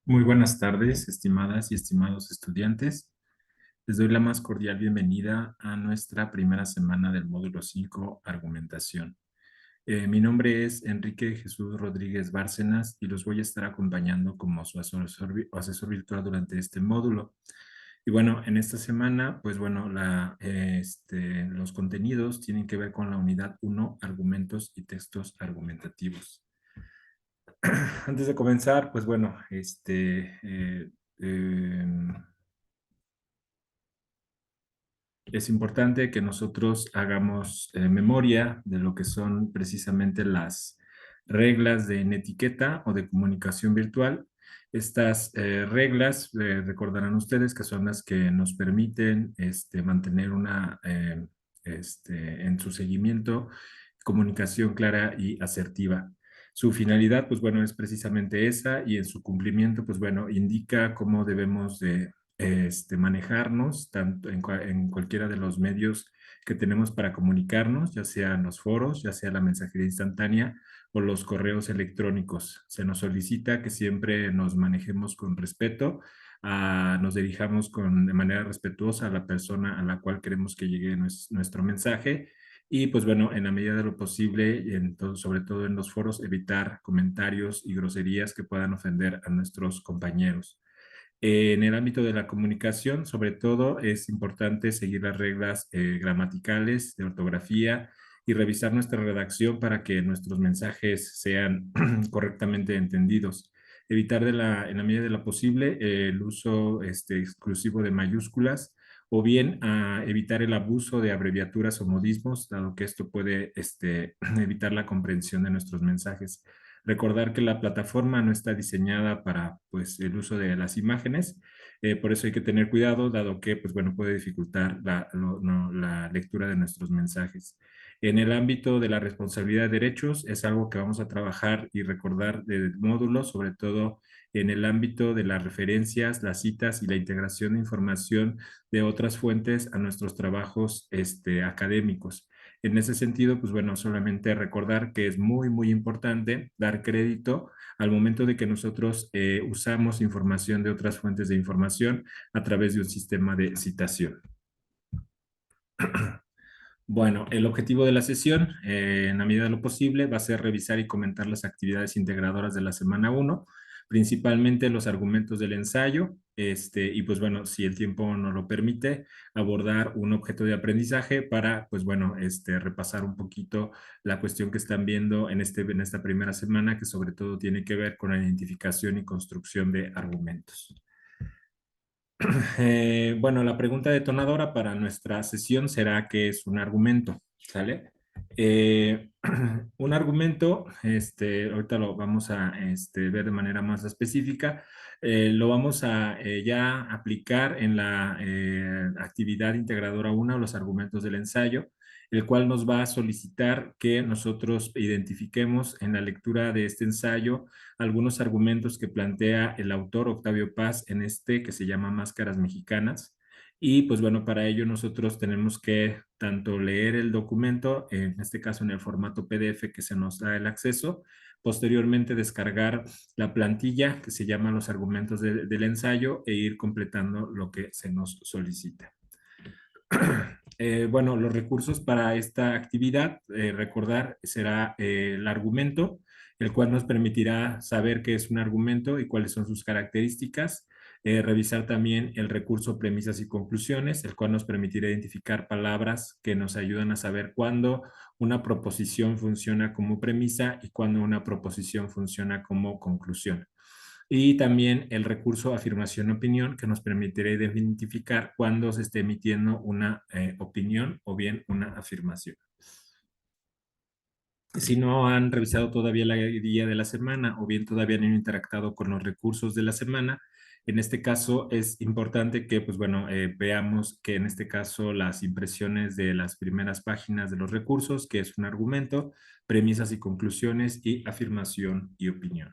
Muy buenas tardes, estimadas y estimados estudiantes. Les doy la más cordial bienvenida a nuestra primera semana del módulo 5, Argumentación. Mi nombre es Enrique Jesús Rodríguez Bárcenas y los voy a estar acompañando como su asesor virtual durante este módulo. Y bueno, en esta semana, pues bueno, los contenidos tienen que ver con la unidad 1, Argumentos y Textos Argumentativos. Antes de comenzar, pues bueno, es importante que nosotros hagamos memoria de lo que son precisamente las reglas de etiqueta o de comunicación virtual. Estas reglas, recordarán ustedes que son las que nos permiten mantener en su seguimiento, comunicación clara y asertiva. Su finalidad, pues bueno, es precisamente esa y en su cumplimiento, pues bueno, indica cómo debemos de manejarnos tanto en cualquiera de los medios que tenemos para comunicarnos, ya sean los foros, ya sea la mensajería instantánea o los correos electrónicos. Se nos solicita que siempre nos manejemos con respeto, nos dirijamos de manera respetuosa a la persona a la cual queremos que llegue nuestro mensaje y pues bueno, en la medida de lo posible, y sobre todo en los foros, evitar comentarios y groserías que puedan ofender a nuestros compañeros. En el ámbito de la comunicación, sobre todo, es importante seguir las reglas gramaticales, de ortografía y revisar nuestra redacción para que nuestros mensajes sean correctamente entendidos. Evitar en la medida de lo posible el uso exclusivo de mayúsculas o bien evitar el abuso de abreviaturas o modismos, dado que esto puede evitar la comprensión de nuestros mensajes. Recordar que la plataforma no está diseñada para pues, el uso de las imágenes, por eso hay que tener cuidado, dado que pues, bueno, puede dificultar la lectura de nuestros mensajes. En el ámbito de la responsabilidad de derechos es algo que vamos a trabajar y recordar del módulo, sobre todo en el ámbito de las referencias, las citas y la integración de información de otras fuentes a nuestros trabajos académicos. En ese sentido, pues bueno, solamente recordar que es muy, muy importante dar crédito al momento de que nosotros usamos información de otras fuentes de información a través de un sistema de citación. Bueno, el objetivo de la sesión, en la medida de lo posible, va a ser revisar y comentar las actividades integradoras de la semana 1, principalmente los argumentos del ensayo, y pues bueno, si el tiempo nos lo permite, abordar un objeto de aprendizaje para, pues bueno, repasar un poquito la cuestión que están viendo en esta primera semana, que sobre todo tiene que ver con la identificación y construcción de argumentos. Bueno, la pregunta detonadora para nuestra sesión será ¿qué es un argumento? ¿Sale? Eh, un argumento, ahorita lo vamos a ver de manera más específica, lo vamos a ya aplicar en la actividad integradora 1, los argumentos del ensayo, el cual nos va a solicitar que nosotros identifiquemos en la lectura de este ensayo algunos argumentos que plantea el autor Octavio Paz en que se llama Máscaras Mexicanas. Y pues bueno, para ello nosotros tenemos que tanto leer el documento, en este caso en el formato PDF que se nos da el acceso, posteriormente descargar la plantilla que se llama los argumentos del ensayo e ir completando lo que se nos solicita. Bueno, los recursos para esta actividad, recordar, será el argumento, el cual nos permitirá saber qué es un argumento y cuáles son sus características. Revisar también el recurso premisas y conclusiones, el cual nos permitirá identificar palabras que nos ayudan a saber cuándo una proposición funciona como premisa y cuándo una proposición funciona como conclusión. Y también el recurso afirmación-opinión que nos permitirá identificar cuándo se esté emitiendo una opinión o bien una afirmación. Si no han revisado todavía la guía de la semana o bien todavía no han interactuado con los recursos de la semana, en este caso es importante que, pues bueno, veamos que en este caso las impresiones de las primeras páginas de los recursos, que es un argumento, premisas y conclusiones y afirmación y opinión.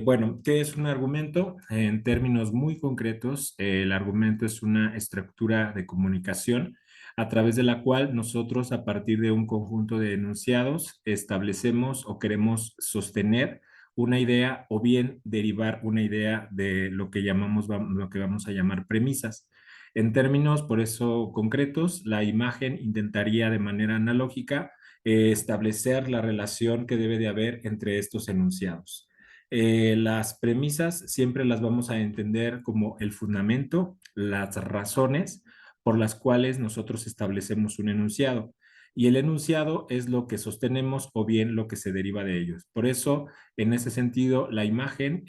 Bueno, ¿qué es un argumento? En términos muy concretos, el argumento es una estructura de comunicación a través de la cual nosotros a partir de un conjunto de enunciados establecemos o queremos sostener una idea o bien derivar una idea de lo que llamamos, lo que vamos a llamar premisas. En términos, por eso, concretos, la imagen intentaría de manera analógica establecer la relación que debe de haber entre estos enunciados. Las premisas siempre las vamos a entender como el fundamento, las razones por las cuales nosotros establecemos un enunciado. Y el enunciado es lo que sostenemos o bien lo que se deriva de ellos. Por eso, en ese sentido, la imagen,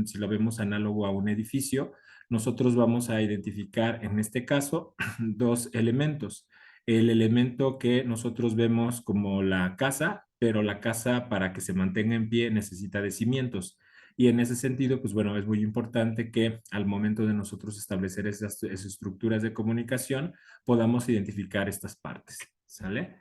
si lo vemos análogo a un edificio, nosotros vamos a identificar en este caso dos elementos. El elemento que nosotros vemos como la casa, pero la casa para que se mantenga en pie necesita de cimientos. Y en ese sentido, pues bueno, es muy importante que al momento de nosotros establecer esas estructuras de comunicación, podamos identificar estas partes. ¿Sale?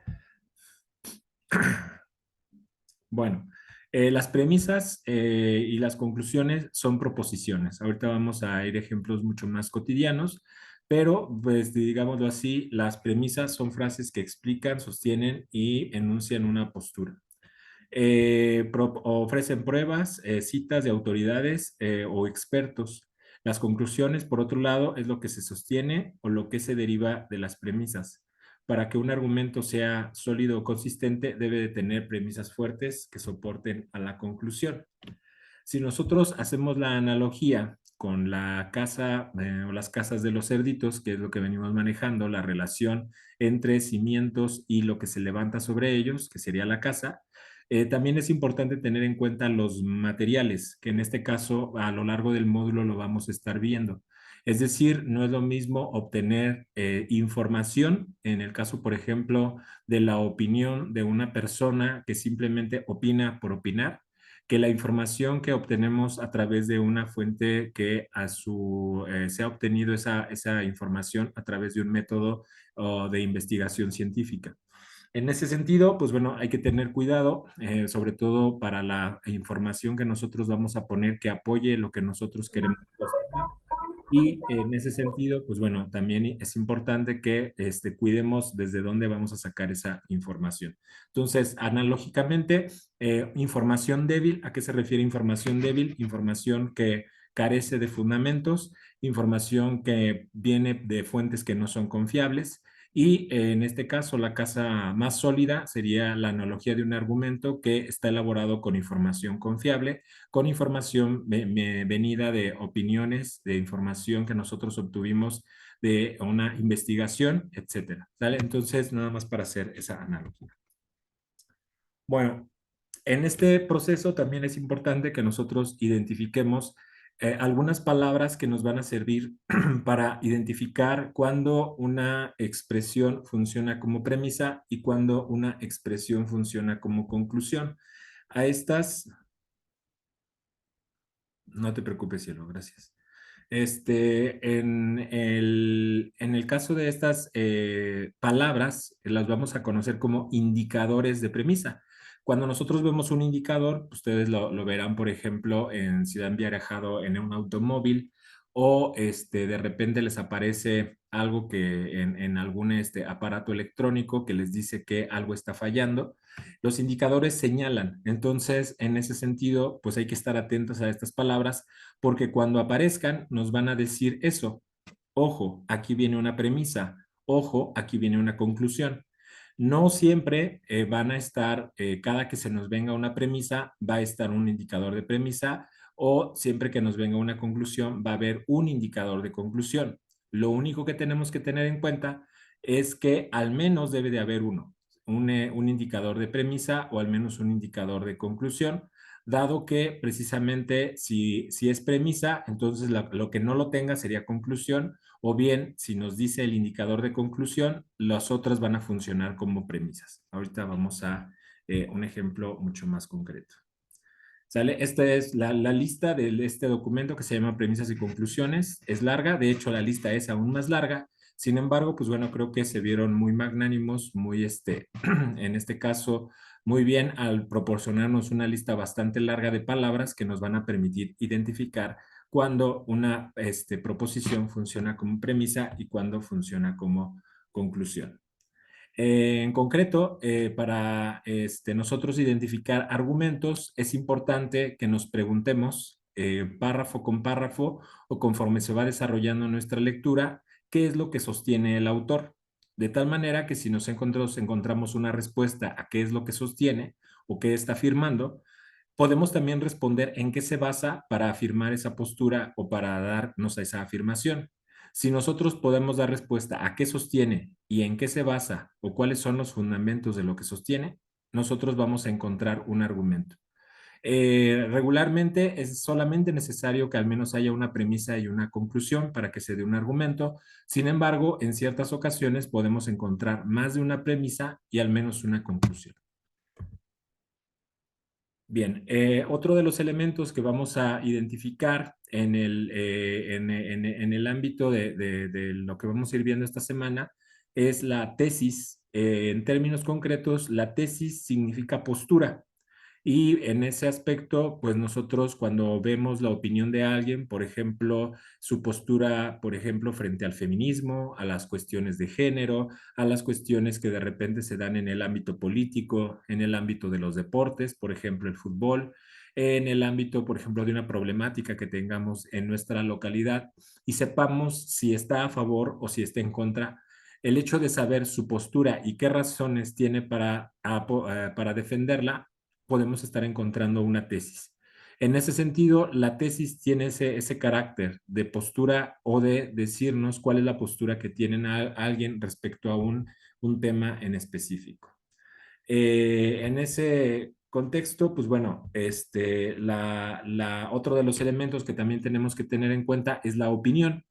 Bueno, las premisas y las conclusiones son proposiciones. Ahorita vamos a ir a ejemplos mucho más cotidianos, pero pues digámoslo así, las premisas son frases que explican, sostienen y enuncian una postura. Ofrecen pruebas, citas de autoridades o expertos. Las conclusiones, por otro lado, es lo que se sostiene o lo que se deriva de las premisas. Para que un argumento sea sólido o consistente, debe de tener premisas fuertes que soporten a la conclusión. Si nosotros hacemos la analogía con la casa o las casas de los cerditos, que es lo que venimos manejando, la relación entre cimientos y lo que se levanta sobre ellos, que sería la casa, también es importante tener en cuenta los materiales, que en este caso a lo largo del módulo lo vamos a estar viendo. Es decir, no es lo mismo obtener información, en el caso, por ejemplo, de la opinión de una persona que simplemente opina por opinar, que la información que obtenemos a través de una fuente que se ha obtenido esa información a través de un método de investigación científica. En ese sentido, pues bueno, hay que tener cuidado, sobre todo para la información que nosotros vamos a poner que apoye lo que nosotros queremos sostener. Y en ese sentido, pues bueno, también es importante que cuidemos desde dónde vamos a sacar esa información. Entonces, analógicamente, información débil, ¿a qué se refiere información débil? Información que carece de fundamentos, información que viene de fuentes que no son confiables. Y en este caso, la casa más sólida sería la analogía de un argumento que está elaborado con información confiable, con información venida de opiniones, de información que nosotros obtuvimos de una investigación, etcétera. ¿Sale? Entonces, nada más para hacer esa analogía. Bueno, en este proceso también es importante que nosotros identifiquemos algunas palabras que nos van a servir para identificar cuándo una expresión funciona como premisa y cuándo una expresión funciona como conclusión. A estas, no te preocupes, cielo, gracias. En el caso de estas palabras, las vamos a conocer como indicadores de premisa. Cuando nosotros vemos un indicador, ustedes lo verán, por ejemplo, si han viajado en un automóvil o de repente les aparece algo que en algún aparato electrónico que les dice que algo está fallando. Los indicadores señalan. Entonces, en ese sentido, pues hay que estar atentos a estas palabras porque cuando aparezcan nos van a decir eso. Ojo, aquí viene una premisa. Ojo, aquí viene una conclusión. No siempre van a estar, cada que se nos venga una premisa, va a estar un indicador de premisa o siempre que nos venga una conclusión, va a haber un indicador de conclusión. Lo único que tenemos que tener en cuenta es que al menos debe de haber uno, un indicador de premisa o al menos un indicador de conclusión, dado que precisamente si es premisa, entonces lo que no lo tenga sería conclusión, o bien si nos dice el indicador de conclusión, las otras van a funcionar como premisas. Ahorita vamos a un ejemplo mucho más concreto. ¿Sale? Esta es la lista de este documento que se llama Premisas y Conclusiones. Es larga, de hecho la lista es aún más larga. Sin embargo, pues bueno, creo que se vieron muy magnánimos, muy en este caso, muy bien al proporcionarnos una lista bastante larga de palabras que nos van a permitir identificar cuando una proposición funciona como premisa y cuando funciona como conclusión. En concreto, para nosotros identificar argumentos, es importante que nos preguntemos párrafo con párrafo o conforme se va desarrollando nuestra lectura, qué es lo que sostiene el autor. De tal manera que si nos encontramos una respuesta a qué es lo que sostiene o qué está afirmando, podemos también responder en qué se basa para afirmar esa postura o para darnos a esa afirmación. Si nosotros podemos dar respuesta a qué sostiene y en qué se basa o cuáles son los fundamentos de lo que sostiene, nosotros vamos a encontrar un argumento. Regularmente es solamente necesario que al menos haya una premisa y una conclusión para que se dé un argumento. Sin embargo, en ciertas ocasiones podemos encontrar más de una premisa y al menos una conclusión. Bien, otro de los elementos que vamos a identificar en el ámbito de lo que vamos a ir viendo esta semana es la tesis. En términos concretos, la tesis significa postura. Y en ese aspecto, pues nosotros cuando vemos la opinión de alguien, por ejemplo, su postura, por ejemplo, frente al feminismo, a las cuestiones de género, a las cuestiones que de repente se dan en el ámbito político, en el ámbito de los deportes, por ejemplo, el fútbol, en el ámbito, por ejemplo, de una problemática que tengamos en nuestra localidad y sepamos si está a favor o si está en contra. El hecho de saber su postura y qué razones tiene para defenderla podemos estar encontrando una tesis. En ese sentido, la tesis tiene ese carácter de postura o de decirnos cuál es la postura que tienen alguien respecto a un tema en específico. En ese contexto, pues bueno, otro de los elementos que también tenemos que tener en cuenta es la opinión.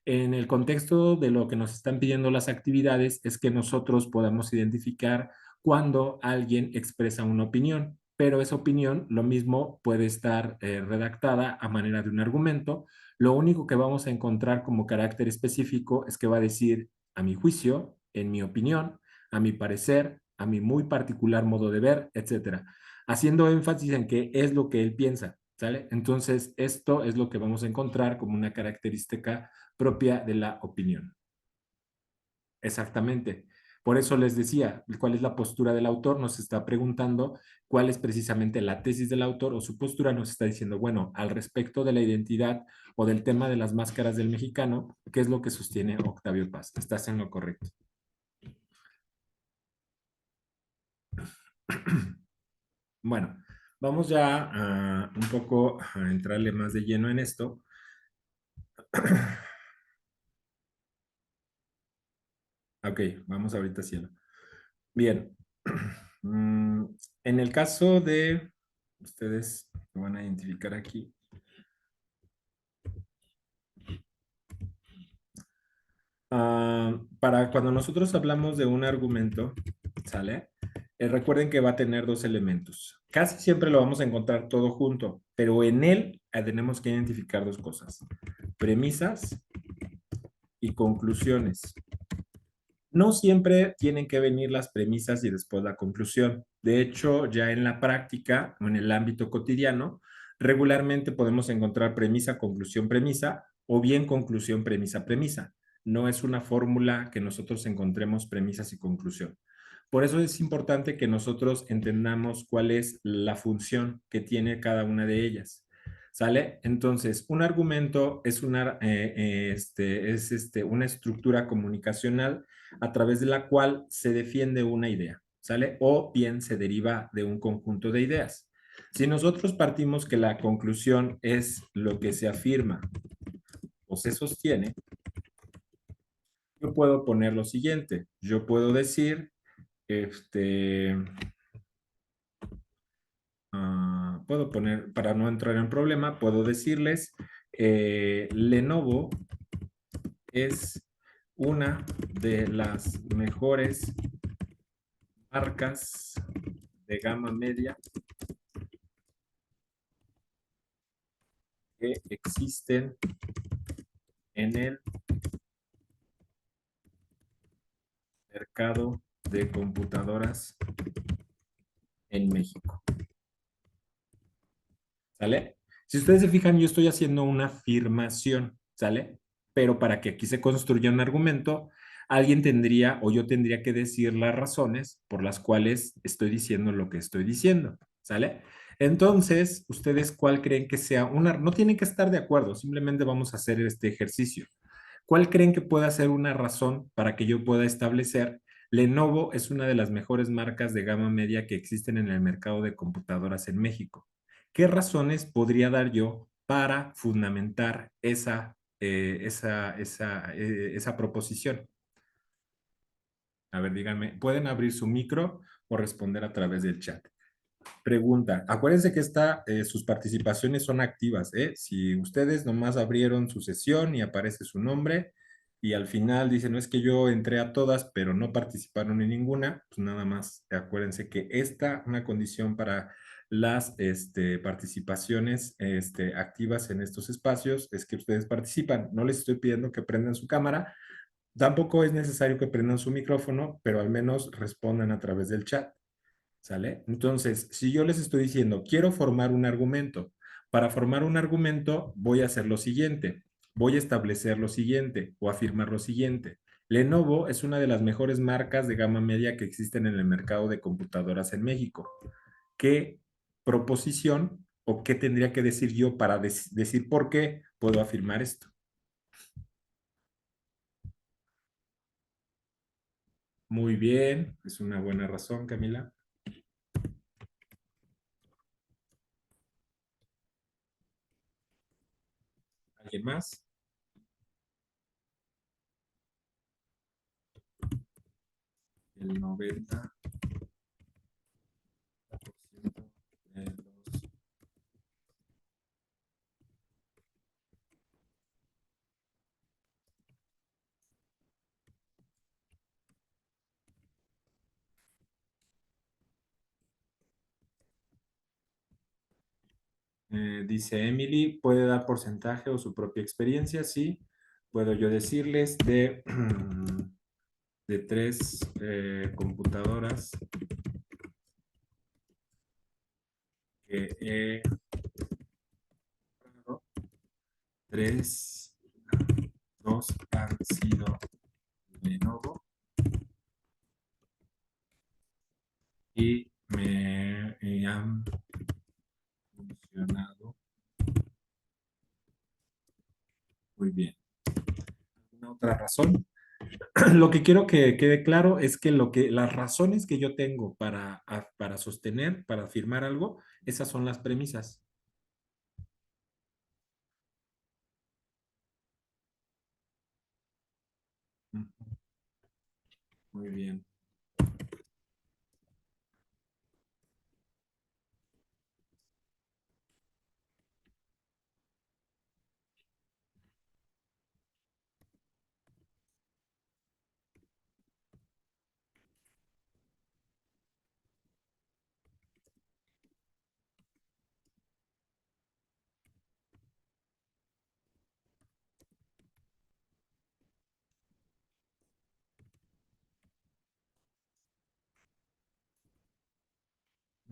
En el contexto de lo que nos están pidiendo las actividades es que nosotros podamos identificar cuando alguien expresa una opinión, pero esa opinión lo mismo puede estar redactada a manera de un argumento. Lo único que vamos a encontrar como carácter específico es que va a decir, a mi juicio, en mi opinión, a mi parecer, a mi muy particular modo de ver, etcétera, haciendo énfasis en qué es lo que él piensa, ¿sale? Entonces, esto es lo que vamos a encontrar como una característica propia de la opinión. Exactamente. Por eso les decía, cuál es la postura del autor, nos está preguntando cuál es precisamente la tesis del autor o su postura nos está diciendo, bueno, al respecto de la identidad o del tema de las máscaras del mexicano, ¿qué es lo que sostiene Octavio Paz? Estás en lo correcto. Bueno, vamos ya a un poco a entrarle más de lleno en esto. Ok, vamos ahorita cielo. Bien. Mm, en el caso de, ustedes lo van a identificar aquí. Para cuando nosotros hablamos de un argumento, ¿sale? Recuerden que va a tener dos elementos. Casi siempre lo vamos a encontrar todo junto, pero en él tenemos que identificar dos cosas. Premisas y conclusiones. No siempre tienen que venir las premisas y después la conclusión. De hecho, ya en la práctica o en el ámbito cotidiano, regularmente podemos encontrar premisa, conclusión, premisa o bien conclusión, premisa, premisa. No es una fórmula que nosotros encontremos premisas y conclusión. Por eso es importante que nosotros entendamos cuál es la función que tiene cada una de ellas. ¿Sale? Entonces, un argumento es una estructura comunicacional a través de la cual se defiende una idea, ¿sale? O bien se deriva de un conjunto de ideas. Si nosotros partimos que la conclusión es lo que se afirma o se sostiene, yo puedo poner lo siguiente. Yo puedo decir, puedo poner, para no entrar en problema, puedo decirles, Lenovo es una de las mejores marcas de gama media que existen en el mercado de computadoras en México. ¿Sale? Si ustedes se fijan, yo estoy haciendo una afirmación, ¿sale? Pero para que aquí se construya un argumento, alguien tendría o yo tendría que decir las razones por las cuales estoy diciendo lo que estoy diciendo, ¿sale? Entonces, ¿ustedes cuál creen que sea una? No tienen que estar de acuerdo, simplemente vamos a hacer este ejercicio. ¿Cuál creen que pueda ser una razón para que yo pueda establecer Lenovo es una de las mejores marcas de gama media que existen en el mercado de computadoras en México? ¿Qué razones podría dar yo para fundamentar esa proposición? A ver, díganme, ¿pueden abrir su micro o responder a través del chat? Pregunta, acuérdense que sus participaciones son activas, ¿eh? Si ustedes nomás abrieron su sesión y aparece su nombre y al final dicen, no es que yo entré a todas, pero no participaron en ninguna, pues nada más, acuérdense que una condición para las participaciones activas en estos espacios es que ustedes participan. No les estoy pidiendo que prendan su cámara, tampoco es necesario que prendan su micrófono, pero al menos respondan a través del chat. ¿Sale? Entonces, si yo les estoy diciendo, quiero formar un argumento, para formar un argumento voy a hacer lo siguiente, voy a establecer lo siguiente o afirmar lo siguiente. Lenovo es una de las mejores marcas de gama media que existen en el mercado de computadoras en México. ¿Qué proposición o qué tendría que decir yo para decir por qué puedo afirmar esto? Muy bien, es una buena razón, Camila. ¿Alguien más? El 90% de los dice Emily, ¿puede dar porcentaje o su propia experiencia? Sí, puedo yo decirles de tres computadoras que he comprado, tres, dos han sido Lenovo y me han funcionado muy bien. ¿Alguna otra razón? Lo que quiero que quede claro es que las razones que yo tengo para sostener, para afirmar algo, esas son las premisas. Muy bien.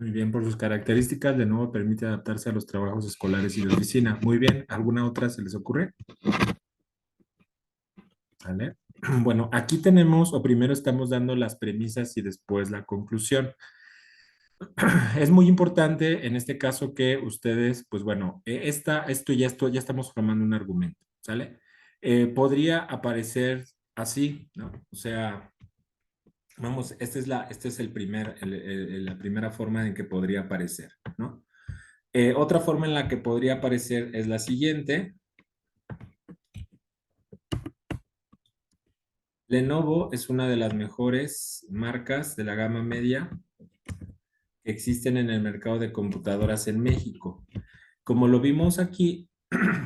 Muy bien, por sus características, de nuevo permite adaptarse a los trabajos escolares y de oficina. Muy bien, ¿alguna otra se les ocurre? ¿Vale? Bueno, aquí tenemos, o primero estamos dando las premisas y después la conclusión. Es muy importante en este caso que ustedes, pues bueno, esto ya estamos formando un argumento, ¿sale? Podría aparecer así, ¿no? O sea, vamos, este es la primera forma en que podría aparecer, ¿no? Otra forma en la que podría aparecer es la siguiente. Lenovo es una de las mejores marcas de la gama media que existen en el mercado de computadoras en México. Como lo vimos aquí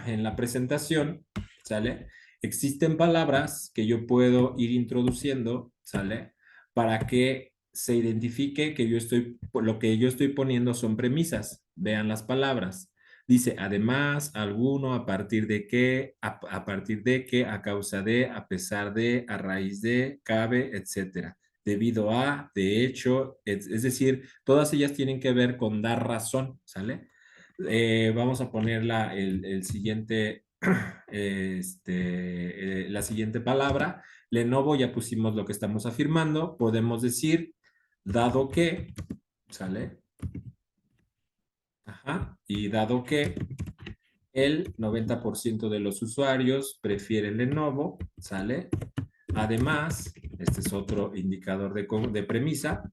en la presentación, ¿sale? Existen palabras que yo puedo ir introduciendo, ¿sale? Para que se identifique que lo que yo estoy poniendo son premisas. Vean las palabras. Dice, además, alguno, a partir de qué, a partir de qué, a causa de, a pesar de, a raíz de, cabe, etcétera. Debido a, de hecho, es decir, todas ellas tienen que ver con dar razón, ¿sale? Vamos a poner el siguiente la siguiente palabra. Lenovo, ya pusimos lo que estamos afirmando. Podemos decir, dado que, ¿sale? Ajá. Y dado que el 90% de los usuarios prefieren Lenovo, ¿sale? Además, este es otro indicador de premisa,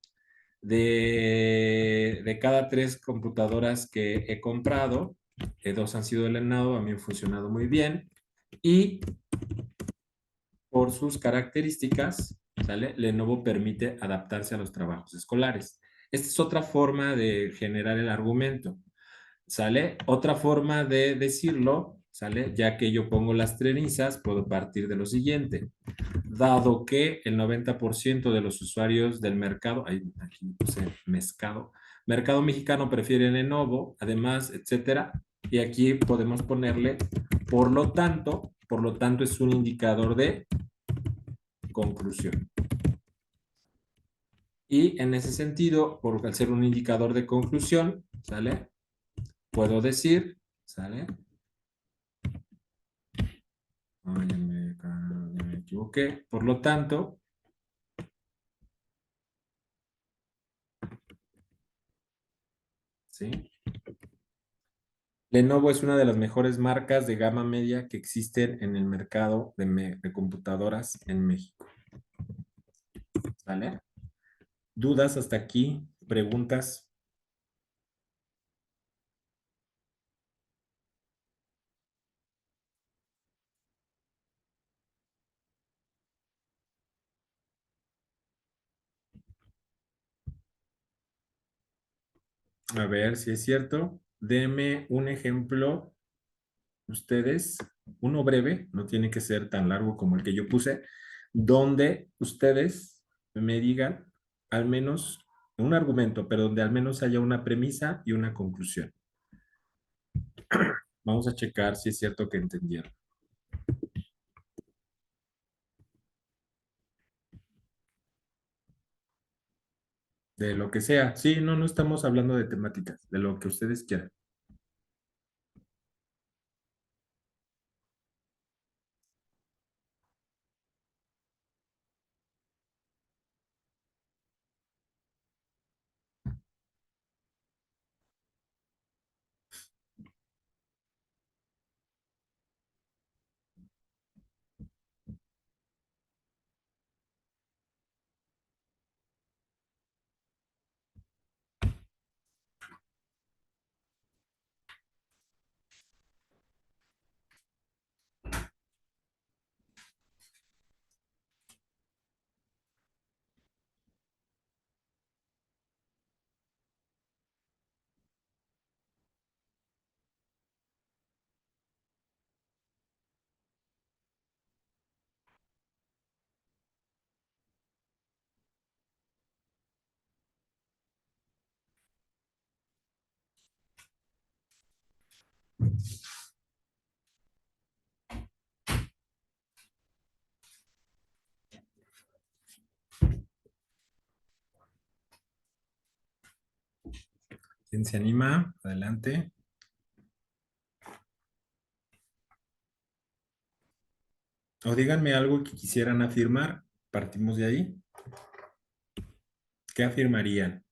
de cada 3 computadoras que he comprado, dos han sido de Lenovo, a mí han funcionado muy bien, y por sus características, ¿sale? Lenovo permite adaptarse a los trabajos escolares. Esta es otra forma de generar el argumento. ¿Sale? Otra forma de decirlo, ¿sale? Ya que yo pongo las premisas, puedo partir de lo siguiente. Dado que el 90% de los usuarios del mercado, aquí puse mercado mexicano prefieren Lenovo, además, etcétera. Y aquí podemos ponerle, por lo tanto es un indicador de conclusión. Y en ese sentido, por al ser un indicador de conclusión, ¿sale? Puedo decir, ¿sale? Ah, ya me equivoqué. Por lo tanto, ¿sí? Lenovo es una de las mejores marcas de gama media que existen en el mercado de computadoras en México. ¿Vale? ¿Dudas hasta aquí? ¿Preguntas? A ver si es cierto. Deme un ejemplo, ustedes, uno breve, no tiene que ser tan largo como el que yo puse, donde ustedes me digan al menos un argumento, pero donde al menos haya una premisa y una conclusión. Vamos a checar si es cierto que entendieron. De lo que sea. Sí, no, no estamos hablando de temáticas, de lo que ustedes quieran. ¿Quién se anima? Adelante. O díganme algo que quisieran afirmar. Partimos de ahí. ¿Qué afirmarían?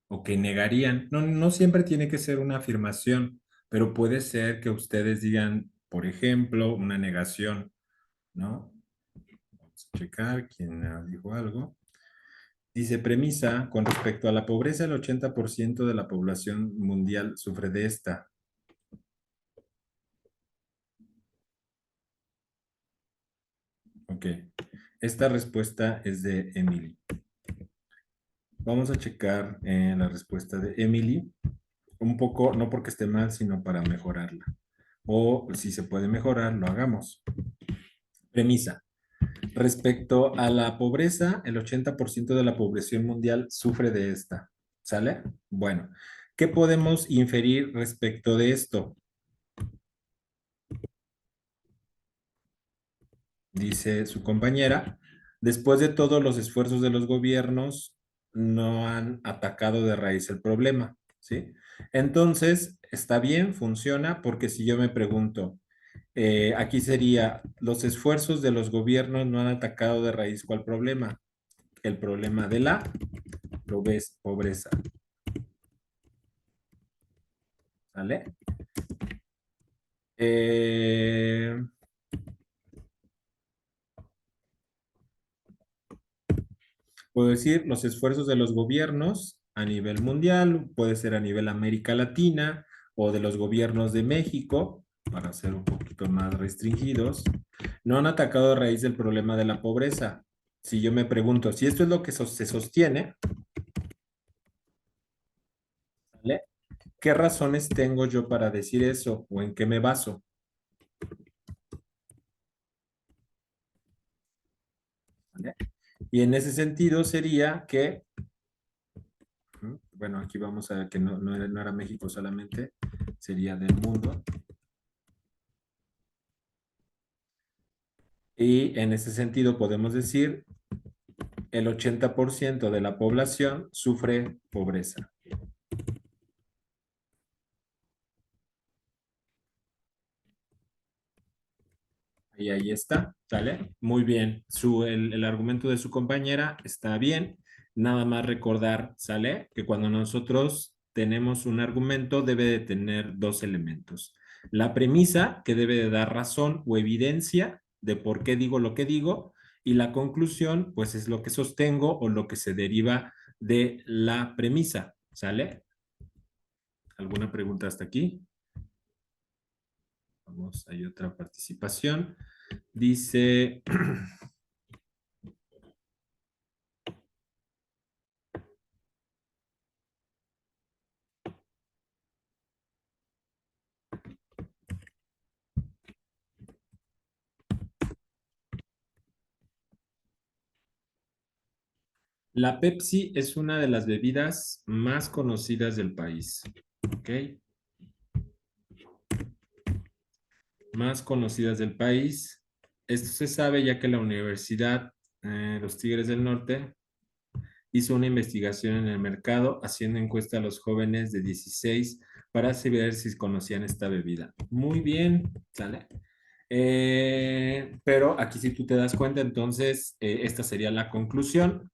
O que negarían. No, no siempre tiene que ser una afirmación, pero puede ser que ustedes digan, por ejemplo, una negación, ¿no? Vamos a checar quién dijo algo. Dice premisa, con respecto a la pobreza, el 80% de la población mundial sufre de esta. Ok. Esta respuesta es de Emily. Vamos a checar la respuesta de Emily. Un poco, no porque esté mal, sino para mejorarla. O si se puede mejorar, lo hagamos. Premisa. Respecto a la pobreza, el 80% de la población mundial sufre de esta. ¿Sale? Bueno, ¿qué podemos inferir respecto de esto? Dice su compañera, después de todos los esfuerzos de los gobiernos, no han atacado de raíz el problema. ¿sí? Entonces, está bien, funciona, porque si yo me pregunto, aquí sería, los esfuerzos de los gobiernos no han atacado de raíz cuál problema, el problema de la pobreza, ¿vale? Eh, Puedo decir los esfuerzos de los gobiernos a nivel mundial, puede ser a nivel América Latina o de los gobiernos de México, para ser un poquito más restringidos, no han atacado a raíz del problema de la pobreza. Si yo me pregunto si esto es lo que se sostiene, ¿vale? ¿Qué razones tengo yo para decir eso o en qué me baso? ¿Vale? Y en ese sentido sería que, bueno, aquí vamos a ver que no era México solamente, sería del mundo. Y en ese sentido podemos decir el 80% de la población sufre pobreza. Y ahí está, ¿sale? Muy bien. El argumento de su compañera está bien. Nada más recordar, ¿sale? Que cuando nosotros tenemos un argumento debe de tener dos elementos. La premisa, que debe de dar razón o evidencia de por qué digo lo que digo, y la conclusión, pues es lo que sostengo o lo que se deriva de la premisa, ¿sale? ¿Alguna pregunta hasta aquí? Vamos, hay otra participación. Dice, la Pepsi es una de las bebidas más conocidas del país. ¿Ok? Más conocidas del país. Esto se sabe ya que la Universidad Los Tigres del Norte hizo una investigación en el mercado haciendo encuesta a los jóvenes de 16 para saber si conocían esta bebida. Muy bien, ¿sale? Pero aquí si tú te das cuenta, entonces esta sería la conclusión.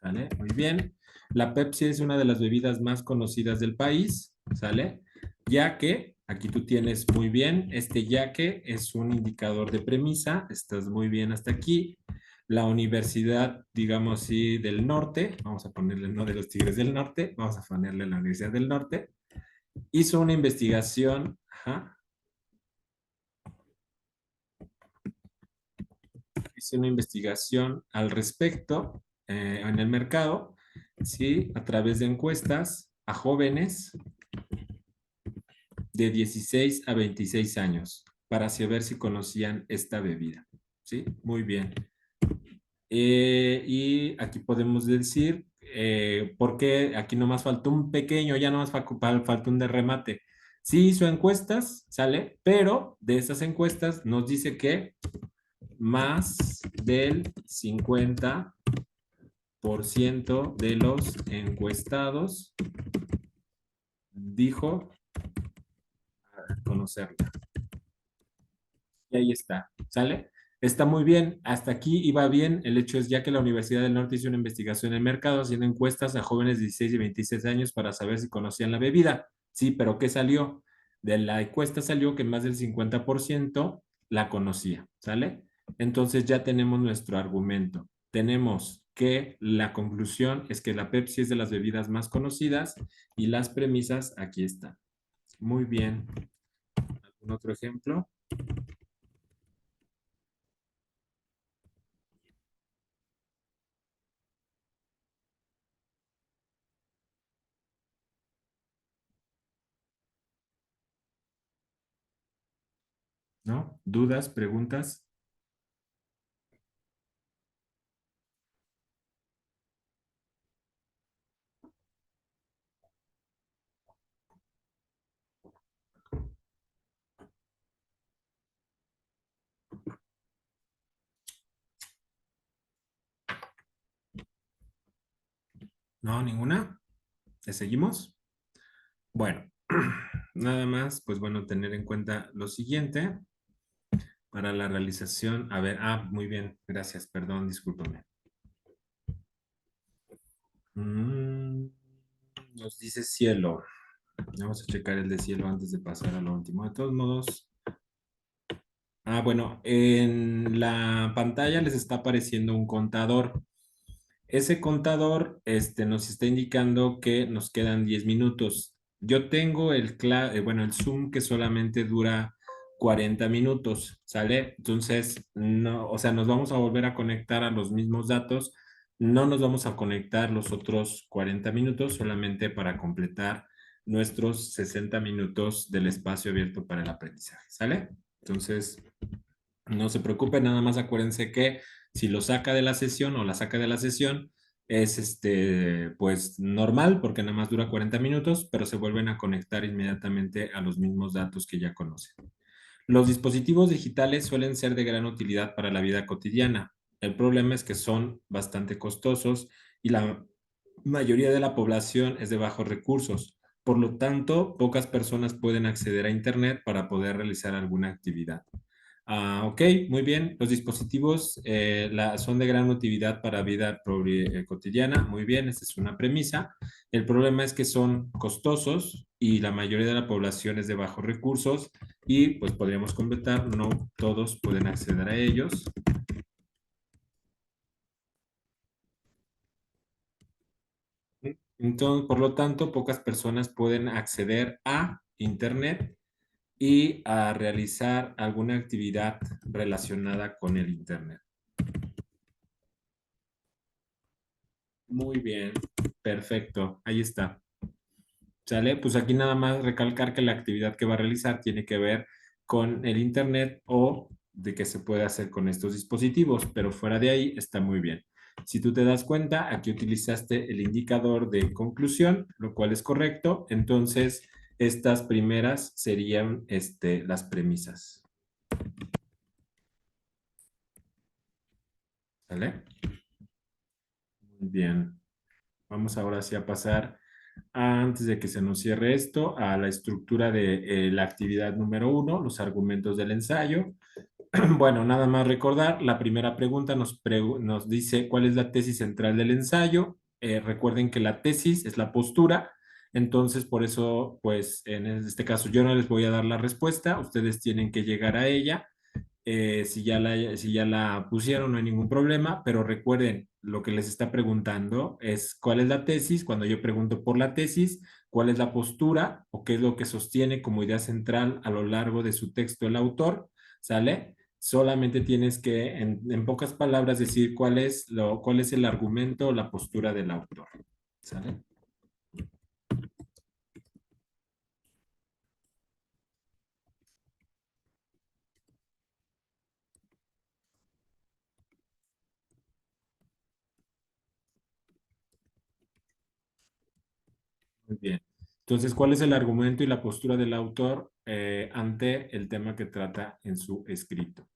¿Sale? Muy bien. La Pepsi es una de las bebidas más conocidas del país, ¿sale? Ya que, aquí tú tienes muy bien, este ya que es un indicador de premisa, estás muy bien hasta aquí. La Universidad, digamos así, del Norte, vamos a ponerle no de los Tigres del Norte, vamos a ponerle la Universidad del Norte, hizo una investigación, ajá, hizo una investigación al respecto en el mercado, ¿sí? A través de encuestas a jóvenes de 16 a 26 años para saber si conocían esta bebida. ¿Sí? Muy bien. Y aquí podemos decir, porque aquí nomás faltó un pequeño, ya nomás faltó un de remate. Sí hizo encuestas, ¿sale? Pero de esas encuestas nos dice que más del 50% de los encuestados dijo conocerla. Y ahí está, ¿sale? Está muy bien, hasta aquí iba bien. El hecho es ya que la Universidad del Norte hizo una investigación en el mercado haciendo encuestas a jóvenes de 16 y 26 años para saber si conocían la bebida. Sí, pero ¿qué salió? De la encuesta salió que más del 50% la conocía, ¿sale? Entonces ya tenemos nuestro argumento. Tenemos que la conclusión es que la Pepsi es de las bebidas más conocidas y las premisas aquí están. Muy bien. ¿Algún otro ejemplo? ¿No? ¿Dudas, preguntas? No, ninguna. ¿Le seguimos? Bueno, nada más, pues bueno, tener en cuenta lo siguiente para la realización. A ver, muy bien, gracias, perdón, discúlpame. Mm, nos dice cielo. Vamos a checar el de cielo antes de pasar a lo último. De todos modos, bueno, en la pantalla les está apareciendo un contador. Ese contador nos está indicando que nos quedan 10 minutos. Yo tengo bueno, el Zoom que solamente dura 40 minutos, ¿sale? Entonces, no, o sea, nos vamos a volver a conectar a los mismos datos. No nos vamos a conectar los otros 40 minutos solamente para completar nuestros 60 minutos del espacio abierto para el aprendizaje, ¿sale? Entonces, no se preocupen, nada más acuérdense que si lo saca de la sesión o la saca de la sesión, es pues normal porque nada más dura 40 minutos, pero se vuelven a conectar inmediatamente a los mismos datos que ya conocen. Los dispositivos digitales suelen ser de gran utilidad para la vida cotidiana. El problema es que son bastante costosos y la mayoría de la población es de bajos recursos. Por lo tanto, pocas personas pueden acceder a Internet para poder realizar alguna actividad. Ok, muy bien. Los dispositivos son de gran utilidad para vida cotidiana. Muy bien, esa es una premisa. El problema es que son costosos y la mayoría de la población es de bajos recursos y pues podríamos completar, no todos pueden acceder a ellos. Entonces, por lo tanto, pocas personas pueden acceder a Internet y a realizar alguna actividad relacionada con el Internet. Muy bien, perfecto, ahí está. ¿Sale? Pues aquí nada más recalcar que la actividad que va a realizar tiene que ver con el Internet o de qué se puede hacer con estos dispositivos, pero fuera de ahí está muy bien. Si tú te das cuenta, aquí utilizaste el indicador de conclusión, lo cual es correcto. Entonces, estas primeras serían las premisas. ¿Sale? Muy bien. Vamos ahora sí a pasar, antes de que se nos cierre esto, a la estructura de la actividad número 1, los argumentos del ensayo. Bueno, nada más recordar, la primera pregunta nos dice cuál es la tesis central del ensayo. Recuerden que la tesis es la postura, entonces por eso, pues en este caso yo no les voy a dar la respuesta, ustedes tienen que llegar a ella. Si ya la pusieron, no hay ningún problema, pero recuerden, lo que les está preguntando es cuál es la tesis. Cuando yo pregunto por la tesis, cuál es la postura o qué es lo que sostiene como idea central a lo largo de su texto el autor, ¿sale? Solamente tienes que, en pocas palabras, decir cuál es el argumento o la postura del autor, ¿sale? Muy bien. Entonces, ¿cuál es el argumento y la postura del autor ante el tema que trata en su escrito?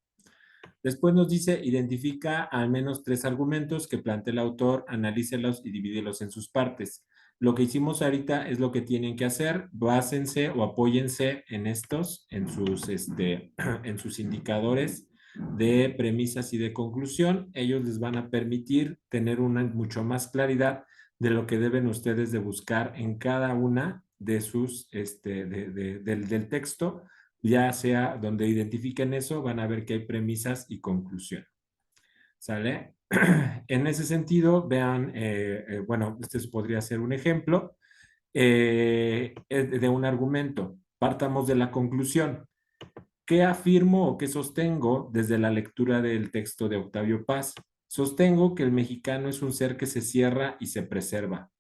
Después nos dice, identifica al menos 3 argumentos que plantea el autor, analícelos y divídelos en sus partes. Lo que hicimos ahorita es lo que tienen que hacer, básense o apóyense en estos, en sus indicadores de premisas y de conclusión. Ellos les van a permitir tener una mucho más claridad de lo que deben ustedes de buscar en cada una de sus, del texto, ya sea donde identifiquen eso, van a ver que hay premisas y conclusión. ¿Sale? En ese sentido, vean, bueno, este podría ser un ejemplo de un argumento. Partamos de la conclusión. ¿Qué afirmo o qué sostengo desde la lectura del texto de Octavio Paz? Sostengo que el mexicano es un ser que se cierra y se preserva.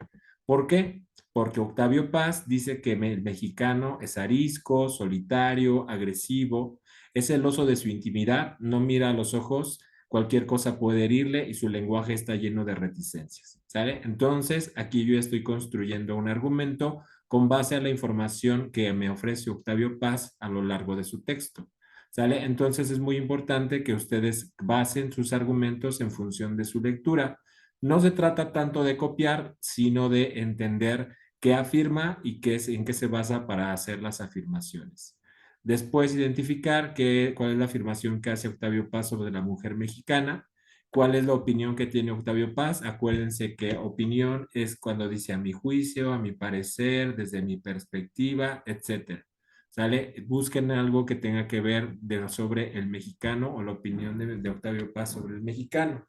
¿Por qué? Porque Octavio Paz dice que el mexicano es arisco, solitario, agresivo, es celoso de su intimidad, no mira a los ojos, cualquier cosa puede herirle y su lenguaje está lleno de reticencias. ¿Sale? Entonces, aquí yo estoy construyendo un argumento con base a la información que me ofrece Octavio Paz a lo largo de su texto. ¿Sale? Entonces es muy importante que ustedes basen sus argumentos en función de su lectura. No se trata tanto de copiar, sino de entender qué afirma y qué es, en qué se basa para hacer las afirmaciones. Después, identificar cuál es la afirmación que hace Octavio Paz sobre la mujer mexicana, cuál es la opinión que tiene Octavio Paz. Acuérdense que opinión es cuando dice a mi juicio, a mi parecer, desde mi perspectiva, etcétera. ¿Sale? Busquen algo que tenga que ver sobre el mexicano o la opinión de Octavio Paz sobre el mexicano.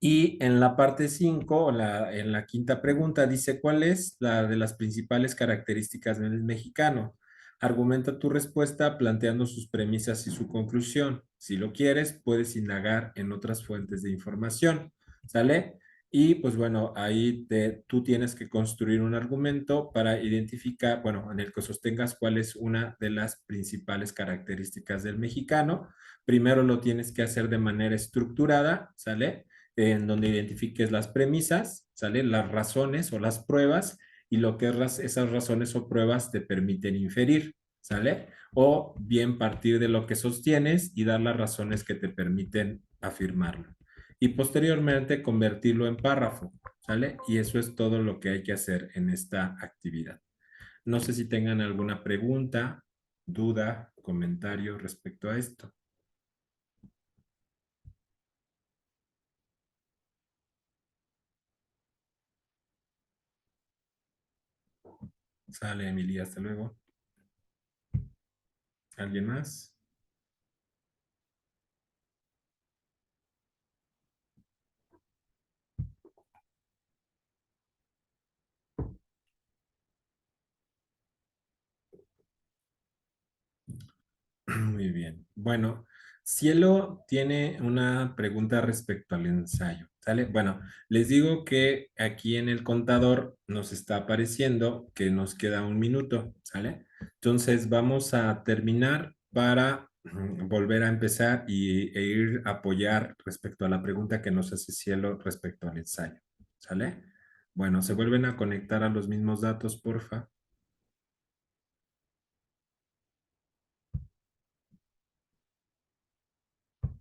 Y en la parte 5, en la quinta pregunta, dice, ¿cuál es la de las principales características del mexicano? Argumenta tu respuesta planteando sus premisas y su conclusión. Si lo quieres, puedes indagar en otras fuentes de información, ¿sale? Y pues bueno, tú tienes que construir un argumento para identificar, bueno, en el que sostengas cuál es una de las principales características del mexicano. Primero lo tienes que hacer de manera estructurada, ¿sale? En donde identifiques las premisas, ¿sale? Las razones o las pruebas y lo que esas razones o pruebas te permiten inferir, ¿sale? O bien partir de lo que sostienes y dar las razones que te permiten afirmarlo. Y posteriormente convertirlo en párrafo, ¿sale? Y eso es todo lo que hay que hacer en esta actividad. No sé si tengan alguna pregunta, duda, comentario respecto a esto. Sale, Emilia, hasta luego. ¿Alguien más? Muy bien. Bueno, Cielo tiene una pregunta respecto al ensayo. ¿Sale? Bueno, les digo que aquí en el contador nos está apareciendo que nos queda un minuto. ¿Sale? Entonces vamos a terminar para volver a empezar e ir a apoyar respecto a la pregunta que nos hace Cielo respecto al ensayo. ¿Sale? Bueno, se vuelven a conectar a los mismos datos, porfa.